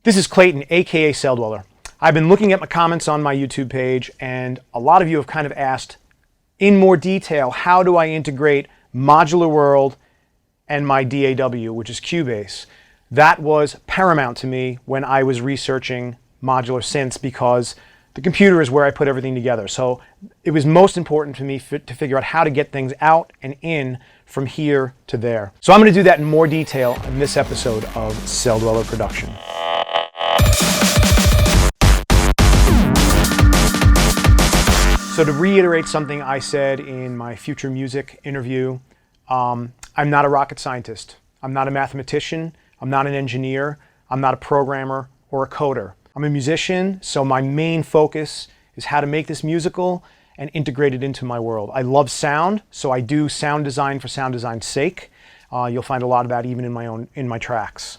This is Klayton, aka Celldweller. I've been looking at my comments on my YouTube page, and a lot of you have kind of asked in more detail, how do I integrate Modular World and my DAW, which is Cubase. That was paramount to me when I was researching modular synths, because the computer is where I put everything together. So it was most important to me to figure out how to get things out and in from here to there. So I'm going to do that in more detail in this episode of Celldweller Production. So to reiterate something I said in my Future Music interview, I'm not a rocket scientist. I'm not a mathematician. I'm not an engineer. I'm not a programmer or a coder. I'm a musician, so my main focus is how to make this musical and integrate it into my world. I love sound, so I do sound design for sound design's sake. You'll find a lot of that even in my tracks.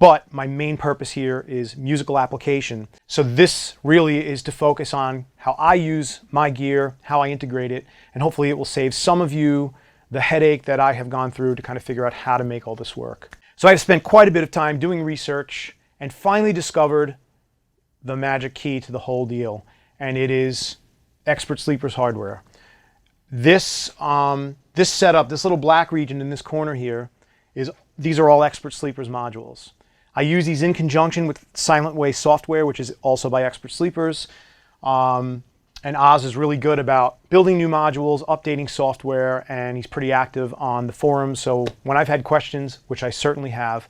But my main purpose here is musical application. So this really is to focus on how I use my gear, how I integrate it, and hopefully it will save some of you the headache that I have gone through to kind of figure out how to make all this work. So I've spent quite a bit of time doing research and finally discovered the magic key to the whole deal, and it is Expert Sleepers hardware. This setup, this little black region in this corner here, these are all Expert Sleepers modules. I use these in conjunction with Silent Way software, which is also by Expert Sleepers. And Oz is really good about building new modules, updating software, and he's pretty active on the forums. So when I've had questions, which I certainly have,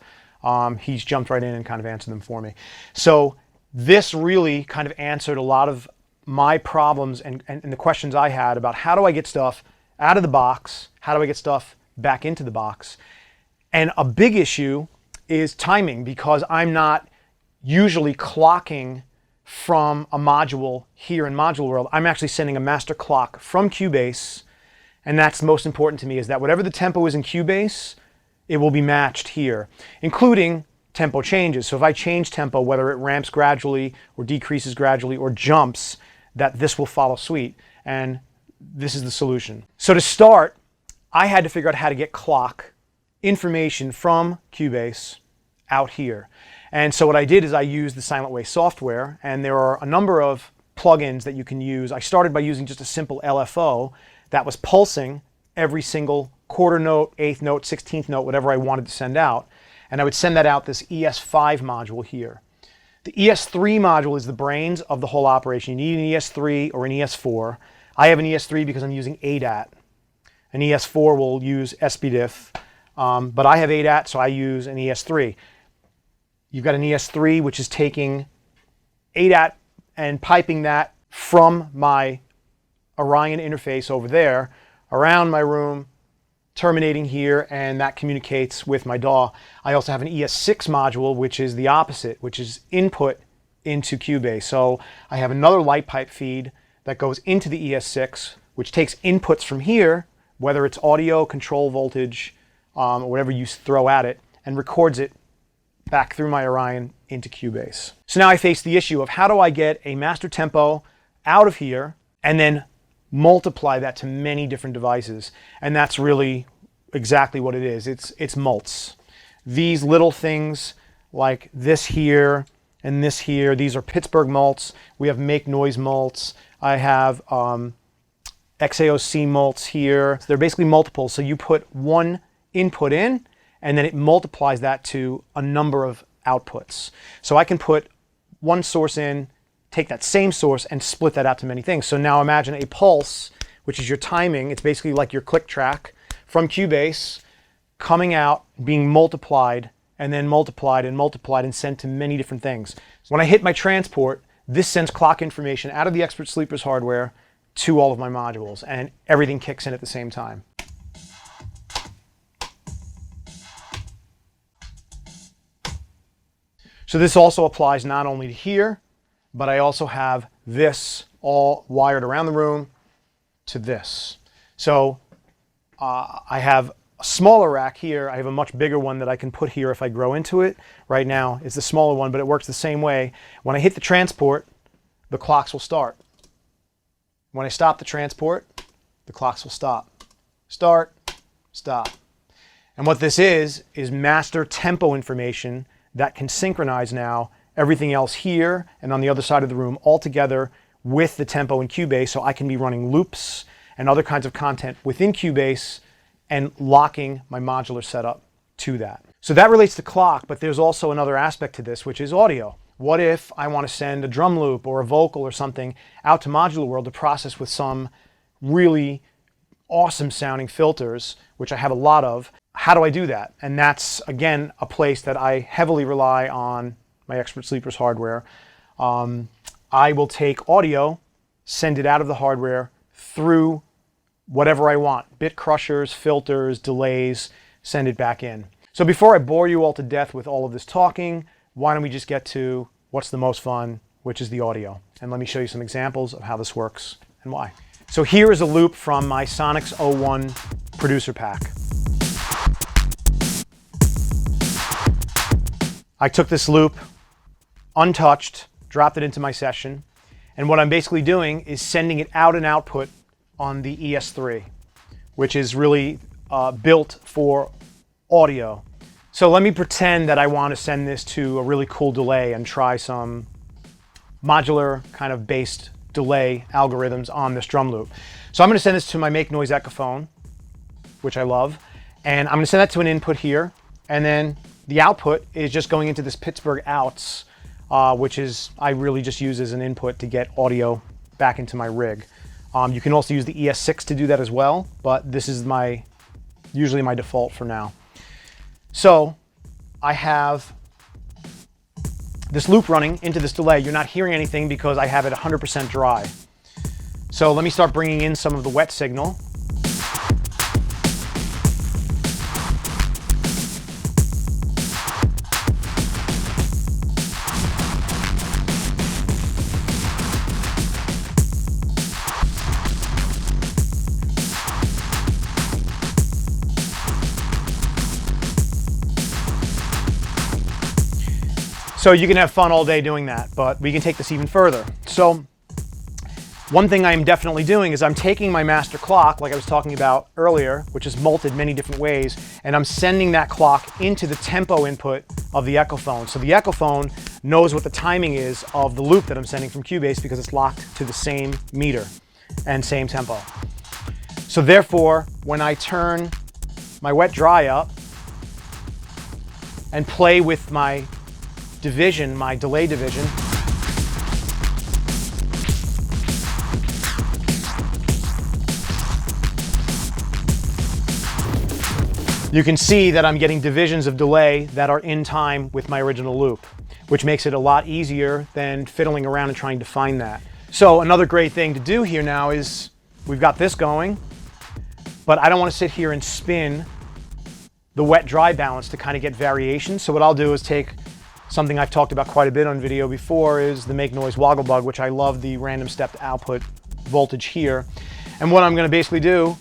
he's jumped right in and kind of answered them for me. So this really kind of answered a lot of my problems and the questions I had about how do I get stuff out of the box, how do I get stuff back into the box. And a big issue is timing, because I'm not usually clocking from a module here in Modular World. I'm actually sending a master clock from Cubase, and that's most important to me, is that whatever the tempo is in Cubase, it will be matched here, including tempo changes. So if I change tempo, whether it ramps gradually or decreases gradually or jumps, that this will follow suit, and this is the solution. So to start, I had to figure out how to get clock information from Cubase out here. And so what I did is I used the Silent Way software, and there are a number of plugins that you can use. I started by using just a simple LFO that was pulsing every single quarter note, eighth note, 16th note, whatever I wanted to send out. And I would send that out this ES5 module here. The ES3 module is the brains of the whole operation. You need an ES3 or an ES4. I have an ES3 because I'm using ADAT. An ES4 will use SPDIF. But I have ADAT, so I use an ES3. You've got an ES3, which is taking ADAT and piping that from my Orion interface over there around my room, terminating here, and that communicates with my DAW. I also have an ES6 module, which is the opposite, which is input into Cubase. So I have another light pipe feed that goes into the ES6, which takes inputs from here, whether it's audio, control voltage, or whatever you throw at it, and records it back through my Orion into Cubase. So now I face the issue of how do I get a master tempo out of here and then multiply that to many different devices. And that's really exactly what it is. It's mults. These little things like this here and this here, these are Pittsburgh mults. We have Make Noise mults. I have XAOC mults here. They're basically multiple. So you put one input in, and then it multiplies that to a number of outputs. So I can put one source in, take that same source, and split that out to many things. So now imagine a pulse, which is your timing. It's basically like your click track from Cubase coming out, being multiplied, and then multiplied and multiplied and sent to many different things. When I hit my transport, this sends clock information out of the Expert Sleepers hardware to all of my modules, and everything kicks in at the same time. So this also applies not only to here, but I also have this all wired around the room to this. So I have a smaller rack here. I have a much bigger one that I can put here if I grow into it. Right now it's the smaller one, but it works the same way. When I hit the transport, the clocks will start. When I stop the transport, the clocks will stop. Start, stop. And what this is master tempo information that can synchronize now everything else here and on the other side of the room all together with the tempo in Cubase, so I can be running loops and other kinds of content within Cubase and locking my modular setup to that. So that relates to clock, but there's also another aspect to this, which is audio. What if I want to send a drum loop or a vocal or something out to Modular World to process with some really awesome sounding filters, which I have a lot of? How do I do that? And that's, again, a place that I heavily rely on my Expert Sleepers hardware. I will take audio, send it out of the hardware through whatever I want, bit crushers, filters, delays, send it back in. So before I bore you all to death with all of this talking, why don't we just get to what's the most fun, which is the audio. And let me show you some examples of how this works and why. So here is a loop from my Sonics 01 producer pack. I took this loop, untouched, dropped it into my session, and what I'm basically doing is sending it out and output on the ES3, which is really built for audio. So let me pretend that I want to send this to a really cool delay and try some modular kind of based delay algorithms on this drum loop. So I'm going to send this to my Make Noise Echophone, which I love, and I'm going to send that to an input here, and then the output is just going into this Pittsburgh Outs, which is I really just use as an input to get audio back into my rig. You can also use the ES6 to do that as well, but this is usually my default for now. So I have this loop running into this delay. You're not hearing anything because I have it 100% dry. So let me start bringing in some of the wet signal. So you can have fun all day doing that, but we can take this even further. So one thing I'm definitely doing is I'm taking my master clock, like I was talking about earlier, which is multed many different ways, and I'm sending that clock into the tempo input of the Echophone. So the Echophone knows what the timing is of the loop that I'm sending from Cubase because it's locked to the same meter and same tempo. So therefore, when I turn my wet dry up and play with my division, my delay division, you can see that I'm getting divisions of delay that are in time with my original loop, which makes it a lot easier than fiddling around and trying to find that. So another great thing to do here now is we've got this going, but I don't want to sit here and spin the wet-dry balance to kind of get variation. So what I'll do is take something I've talked about quite a bit on video before is the Make Noise Woggle Bug, which I love the random stepped output voltage here. And what I'm going to basically do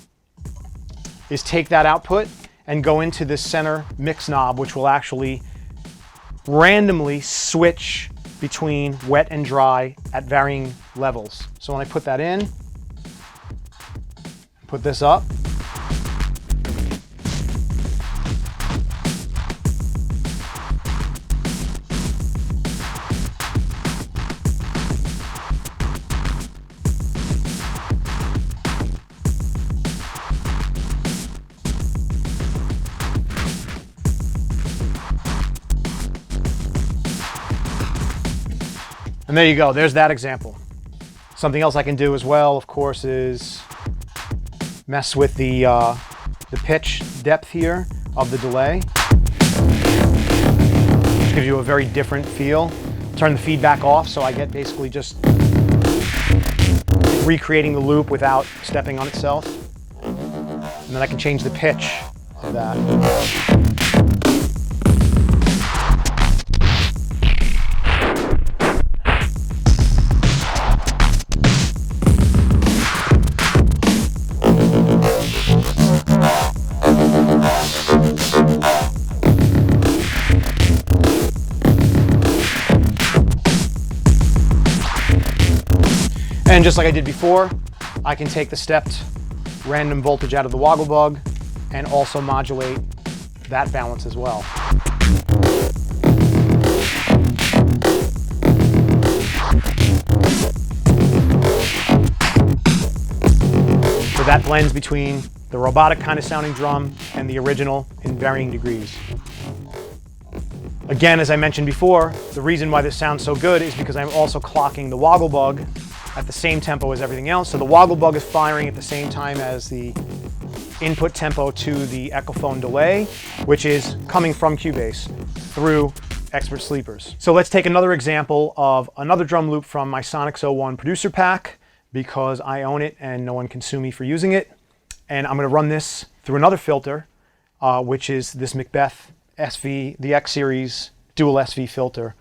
is take that output and go into this center mix knob, which will actually randomly switch between wet and dry at varying levels. So when I put that in, put this up, and there you go, there's that example. Something else I can do as well, of course, is mess with the pitch depth here of the delay, which gives you a very different feel. Turn the feedback off so I get basically just recreating the loop without stepping on itself. And then I can change the pitch of that. And just like I did before, I can take the stepped random voltage out of the Woggle Bug and also modulate that balance as well. that blends between the robotic kind of sounding drum and the original in varying degrees. Again, as I mentioned before, the reason why this sounds so good is because I'm also clocking the woggle bug at the same tempo as everything else. So the woggle bug is firing at the same time as the input tempo to the Echophone delay, which is coming from Cubase through Expert Sleepers. So let's take another example of another drum loop from my Sonics 01 producer pack, because I own it and no one can sue me for using it. And I'm going to run this through another filter, which is this Macbeth SV, the X series dual SV filter.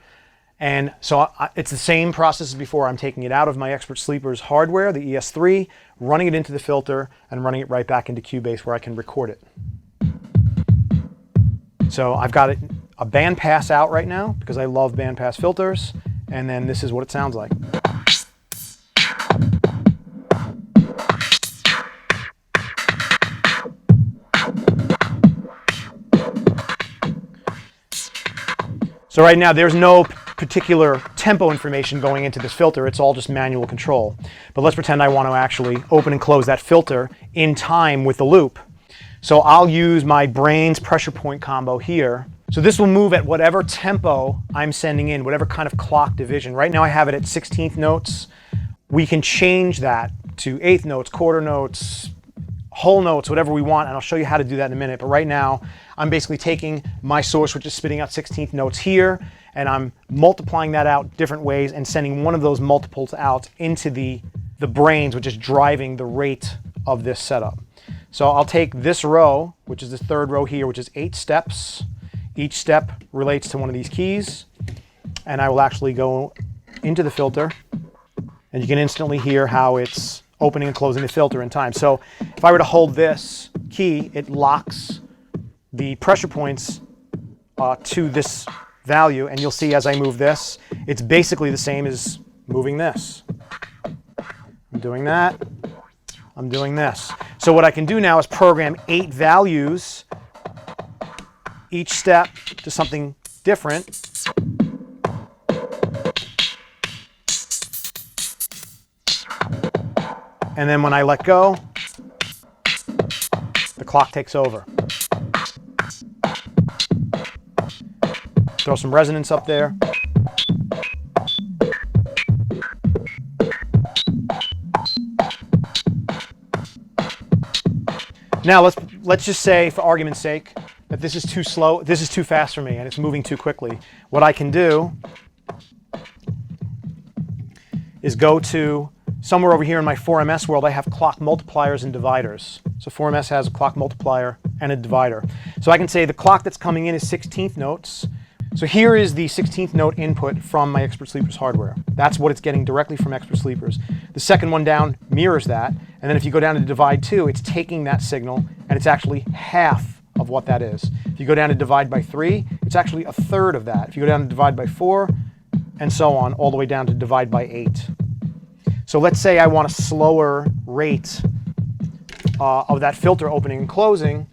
And so it's the same process as before. I'm taking it out of my Expert Sleepers hardware, the ES3, running it into the filter and running it right back into Cubase where I can record it. So I've got a bandpass out right now because I love bandpass filters, and then this is what it sounds like. So right now there's no particular tempo information going into this filter, it's all just manual control. But let's pretend I want to actually open and close that filter in time with the loop. So I'll use my Brains pressure point combo here. So this will move at whatever tempo I'm sending in, whatever kind of clock division. Right now I have it at 16th notes. We can change that to 8th notes, quarter notes, whole notes, whatever we want, and I'll show you how to do that in a minute. But right now, I'm basically taking my source, which is spitting out 16th notes here, and I'm multiplying that out different ways and sending one of those multiples out into the brains, which is driving the rate of this setup. So I'll take this row, which is the third row here, which is 8 steps. Each step relates to one of these keys, and I will actually go into the filter, and you can instantly hear how it's opening and closing the filter in time. So if I were to hold this key, it locks the pressure points to this value, and you'll see as I move this, it's basically the same as moving this. I'm doing that, I'm doing this. So what I can do now is program 8 values, each step to something different. And then when I let go, the clock takes over. Throw some resonance up there. Now let's just say, for argument's sake, that this is too slow, this is too fast for me, and it's moving too quickly. What I can do is go to somewhere over here in my 4MS world. I have clock multipliers and dividers. So 4MS has a clock multiplier and a divider. So I can say the clock that's coming in is 16th notes. So here is the 16th note input from my Expert Sleepers hardware. That's what it's getting directly from Expert Sleepers. The second one down mirrors that, and then if you go down to divide 2, it's taking that signal and it's actually half of what that is. If you go down to divide by 3, it's actually a third of that. If you go down to divide by 4, and so on, all the way down to divide by 8. So let's say I want a slower rate of that filter opening and closing.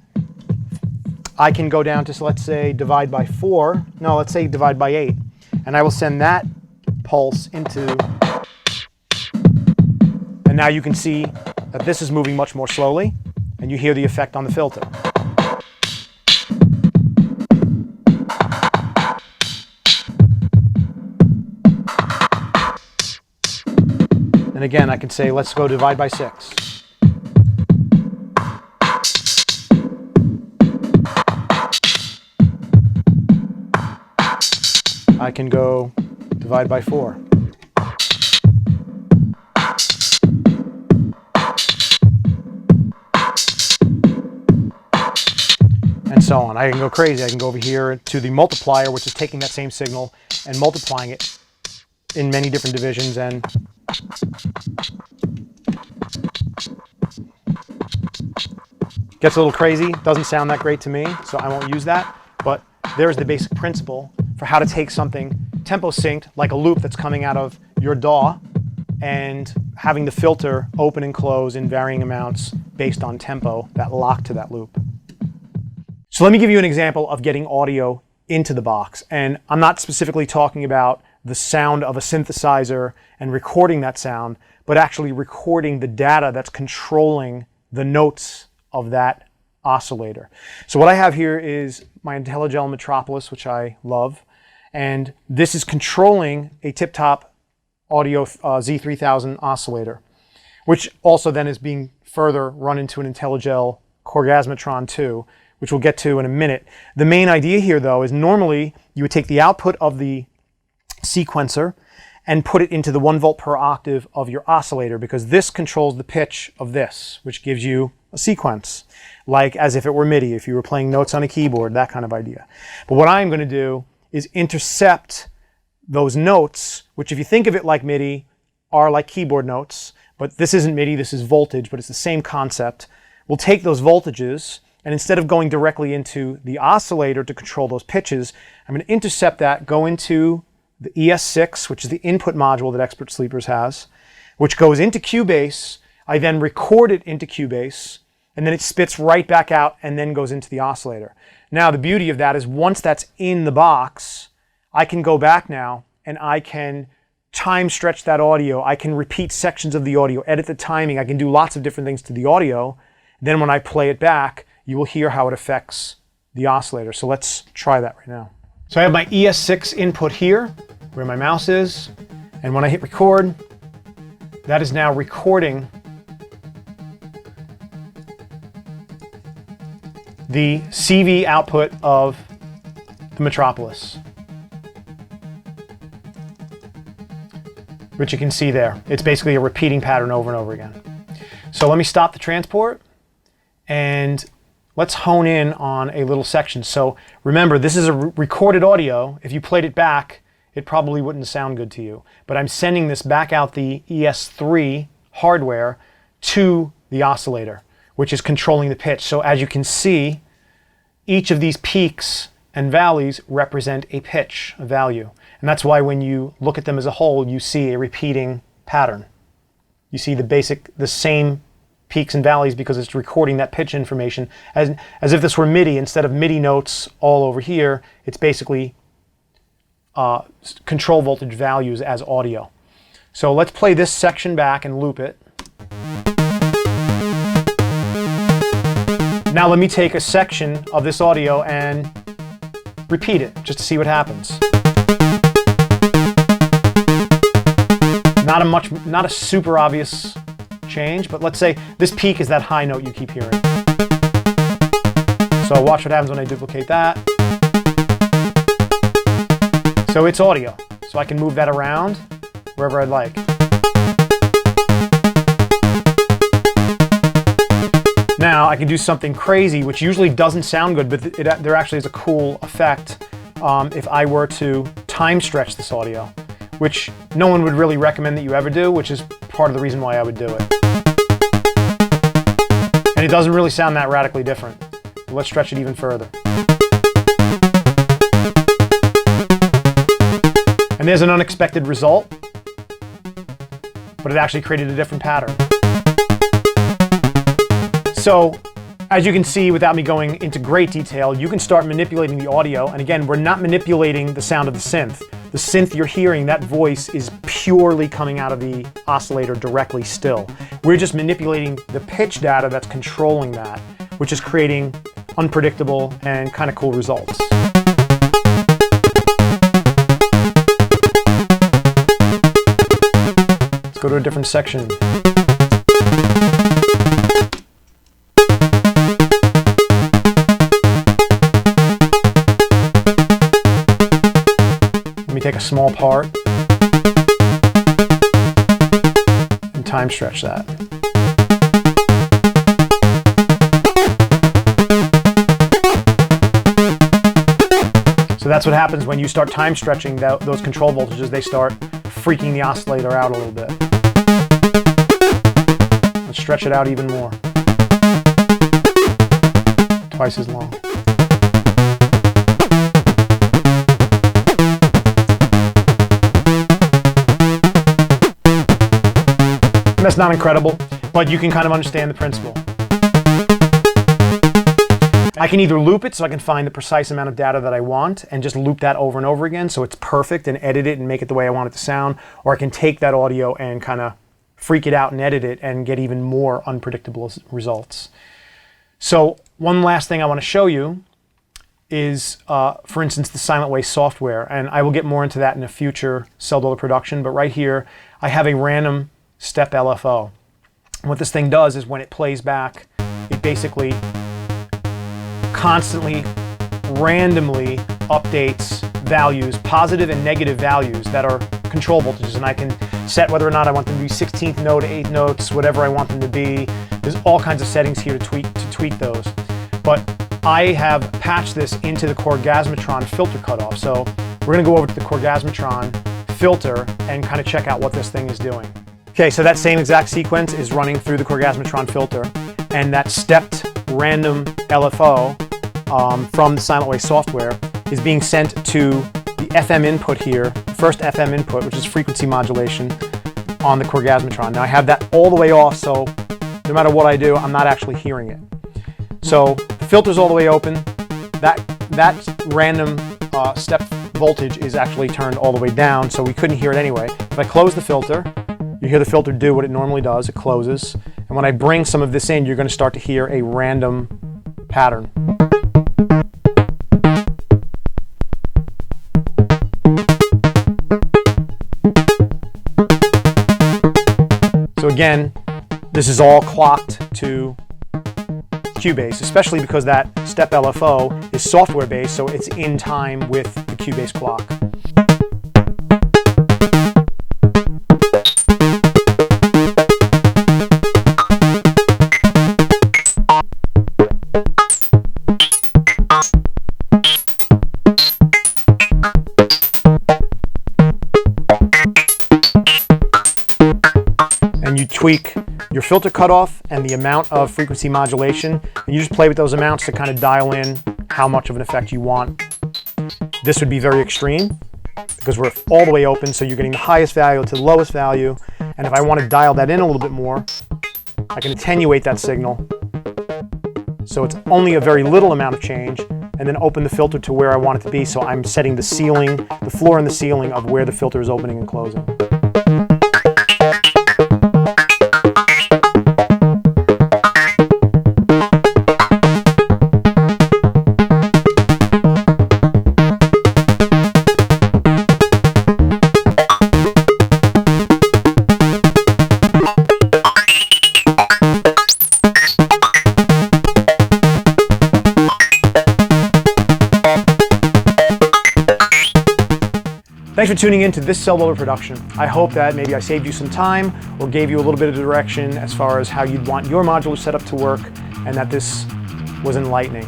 I can go down to, so let's say, divide by 4. No, let's say divide by 8. And I will send that pulse into, and now you can see that this is moving much more slowly, and you hear the effect on the filter. And again, I can say, let's go divide by 6. I can go divide by 4. And so on. I can go crazy. I can go over here to the multiplier, which is taking that same signal and multiplying it in many different divisions, and gets a little crazy. Doesn't sound that great to me, so I won't use that. But there's the basic principle for how to take something tempo synced, like a loop that's coming out of your DAW, and having the filter open and close in varying amounts based on tempo that lock to that loop. So let me give you an example of getting audio into the box. And I'm not specifically talking about the sound of a synthesizer and recording that sound, but actually recording the data that's controlling the notes of that oscillator. So what I have here is my IntelliGel Metropolis, which I love, and this is controlling a tip-top audio Z3000 oscillator, which also then is being further run into an IntelliGel Korgasmatron 2, which we'll get to in a minute. The main idea here, though, is normally you would take the output of the sequencer and put it into the 1 volt per octave of your oscillator, because this controls the pitch of this, which gives you a sequence, like as if it were MIDI, if you were playing notes on a keyboard, that kind of idea. But what I'm going to do is intercept those notes, which if you think of it like MIDI, are like keyboard notes, but this isn't MIDI, this is voltage, but it's the same concept. We'll take those voltages, and instead of going directly into the oscillator to control those pitches, I'm going to intercept that, go into the ES6, which is the input module that Expert Sleepers has, which goes into Cubase. I then record it into Cubase, and then it spits right back out and then goes into the oscillator. Now, the beauty of that is once that's in the box, I can go back now and I can time stretch that audio. I can repeat sections of the audio, edit the timing. I can do lots of different things to the audio. Then when I play it back, you will hear how it affects the oscillator. So let's try that right now. So I have my ES6 input here, where my mouse is, and when I hit record, that is now recording the CV output of the Metropolis, which you can see there. It's basically a repeating pattern over and over again. So let me stop the transport and let's hone in on a little section. So remember, this is a recorded audio. If you played it back, it probably wouldn't sound good to you. But I'm sending this back out the ES3 hardware to the oscillator, which is controlling the pitch. So as you can see, each of these peaks and valleys represent a pitch, a value. And that's why when you look at them as a whole, you see a repeating pattern. You see the same peaks and valleys because it's recording that pitch information as if this were MIDI. Instead of MIDI notes all over here, it's basically control voltage values as audio. So let's play this section back and loop it. Now let me take a section of this audio and repeat it just to see what happens. Not a super obvious change, but let's say this peak is that high note you keep hearing. So watch what happens when I duplicate that. So it's audio, so I can move that around wherever I'd like. Now I can do something crazy, which usually doesn't sound good, but there actually is a cool effect if I were to time stretch this audio, which no one would really recommend that you ever do, which is part of the reason why I would do it. And it doesn't really sound that radically different. Let's stretch it even further. And there's an unexpected result, but it actually created a different pattern. So, as you can see, without me going into great detail, you can start manipulating the audio. And again, we're not manipulating the sound of the synth. The synth you're hearing, that voice, is purely coming out of the oscillator directly still. We're just manipulating the pitch data that's controlling that, which is creating unpredictable and kind of cool results. Let's go to a different section. Let me take a small part and time stretch that. So that's what happens when you start time stretching those control voltages. They start freaking the oscillator out a little bit. Let's stretch it out even more. Twice as long. And that's not incredible, but you can kind of understand the principle. I can either loop it so I can find the precise amount of data that I want and just loop that over and over again so it's perfect and edit it and make it the way I want it to sound, or I can take that audio and kind of freak it out and edit it and get even more unpredictable results. So one last thing I want to show you is, for instance, the Silent Way software, and I will get more into that in a future Celldweller Production, but right here I have a random step LFO. And what this thing does is when it plays back, it basically constantly, randomly updates values, positive and negative values that are control voltages, and I can set whether or not I want them to be 16th note, 8 notes, whatever I want them to be. There's all kinds of settings here to tweak those. But I have patched this into the Korgasmatron filter cutoff. So we're going to go over to the Korgasmatron filter and kind of check out what this thing is doing. Okay, so that same exact sequence is running through the Korgasmatron filter, and that stepped random LFO from the Silent Way software is being sent to the FM input here, first FM input, which is frequency modulation on the Korgasmatron. Now I have that all the way off, so no matter what I do, I'm not actually hearing it. So the filter's all the way open. That random step voltage is actually turned all the way down, so we couldn't hear it anyway. If I close the filter, you hear the filter do what it normally does. It closes. And when I bring some of this in, you're going to start to hear a random pattern. So again, this is all clocked to Cubase, especially because that step LFO is software based, so it's in time with the Cubase clock. And you tweak your filter cutoff and the amount of frequency modulation, and you just play with those amounts to kind of dial in how much of an effect you want. This would be very extreme because we're all the way open, so you're getting the highest value to the lowest value, and if I want to dial that in a little bit more, I can attenuate that signal so it's only a very little amount of change, and then open the filter to where I want it to be, so I'm setting the ceiling, the floor and the ceiling of where the filter is opening and closing. Thanks for tuning in to this Celldweller production. I hope that maybe I saved you some time or gave you a little bit of direction as far as how you'd want your modular setup to work, and that this was enlightening.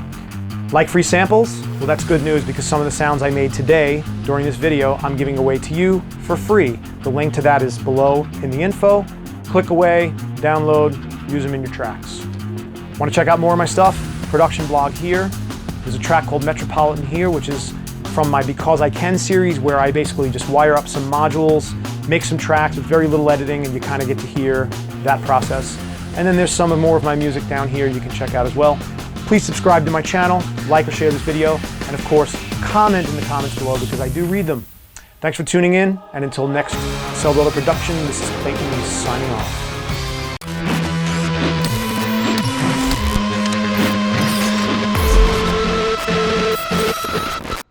Like free samples? Well, that's good news, because some of the sounds I made today during this video I'm giving away to you for free. The link to that is below in the info. Click away, download, use them in your tracks. Want to check out more of my stuff? Production blog here. There's a track called Metropolitan here, which is from my Because I Can series, where I basically just wire up some modules, make some tracks with very little editing, and you kind of get to hear that process. And then there's some more of my music down here you can check out as well. Please subscribe to my channel, like or share this video, and of course, comment in the comments below because I do read them. Thanks for tuning in, and until next Celldweller Production, this is Klayton signing off.